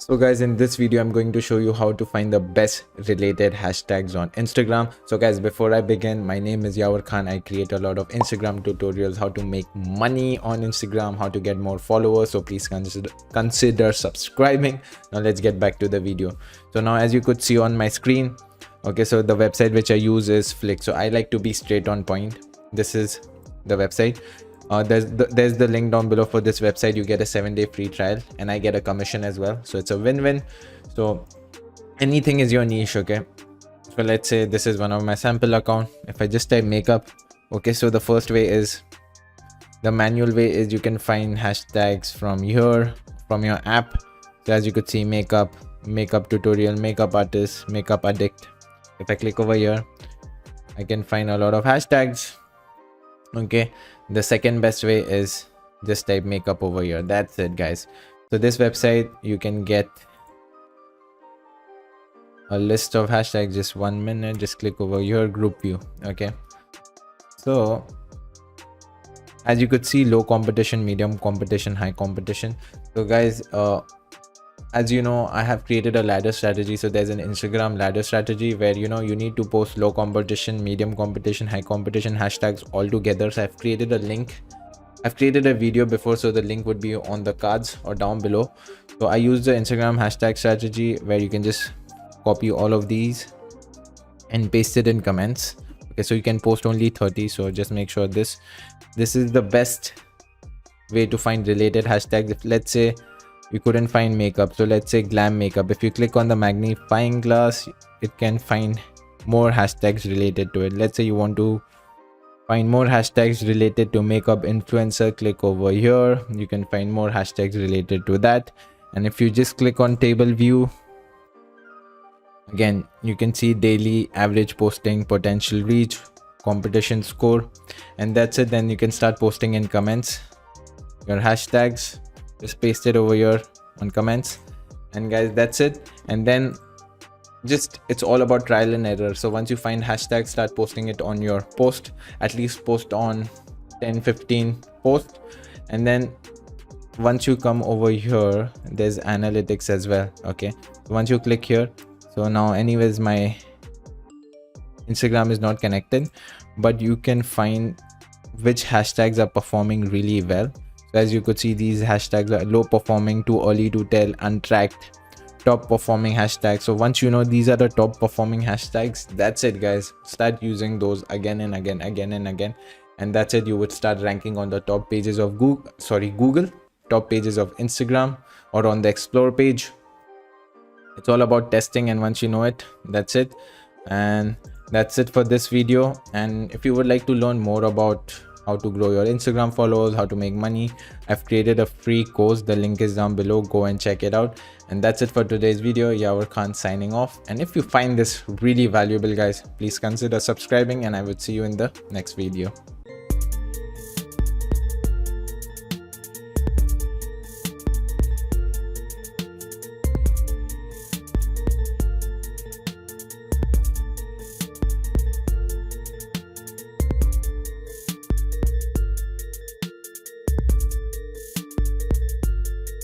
So guys, in this video I'm going to show you how to find the best related hashtags on Instagram. So guys, before I begin, my name is Yavar Khan. I create a lot of Instagram tutorials, how to make money on Instagram, how to get more followers. So please consider subscribing. Now let's get back to the video. So now, as you could see on my screen, okay, so the website which I use is Flick. So I like to be straight on point. This is the website. There's the link down below for this website. You get a 7-day free trial and I get a commission as well, so it's a win-win. So anything is your niche. Okay, so let's say this is one of my sample account. If I just type makeup, okay, so the first way is the manual way is you can find hashtags from here, from your app. So as you could see, makeup tutorial, makeup artist, makeup addict. If I click over here, I can find a lot of hashtags. Okay, the second best way is just type makeup over here. That's it, guys. So this website, you can get a list of hashtags. Just 1 minute, just click over here, group view. Okay, so as you could see, low competition, medium competition, high competition. So guys, as you know, I have created a ladder strategy. So there's an Instagram ladder strategy where you need to post low competition, medium competition, high competition hashtags all together. So I've created a link. I've created a video before, so the link would be on the cards or down below. So I use the Instagram hashtag strategy where you can just copy all of these and paste it in comments. Okay, so you can post only 30. So just make sure this is the best way to find related hashtags. If let's say you couldn't find makeup, so let's say glam makeup, if you click on the magnifying glass, it can find more hashtags related to it. Let's say you want to find more hashtags related to makeup influencer, click over here, you can find more hashtags related to that. And if you just click on table view, again you can see daily average posting, potential reach, competition score, and that's it. Then you can start posting in comments your hashtags. Just paste it over here on comments, and guys, that's it. And then just it's all about trial and error. So once you find hashtags, start posting it on your post. At least post on 10-15 posts. And then once you come over here, there's analytics as well. Okay, so once you click here, so now anyways my Instagram is not connected, but you can find which hashtags are performing really well. So as you could see, these hashtags are low performing, too early to tell, untracked, top performing hashtags. So once you know these are the top performing hashtags, that's it, guys. Start using those again and again, and that's it. You would start ranking on the top pages of Google, top pages of Instagram, or on the explore page. It's all about testing, and once you know it, that's it. And that's it for this video. And if you would like to learn more about how to grow your Instagram followers, how to make money, I've created a free course. The link is down below. Go and check it out. And that's it for today's video. Yavar Khan signing off. And if you find this really valuable, guys, please consider subscribing, and I would see you in the next video.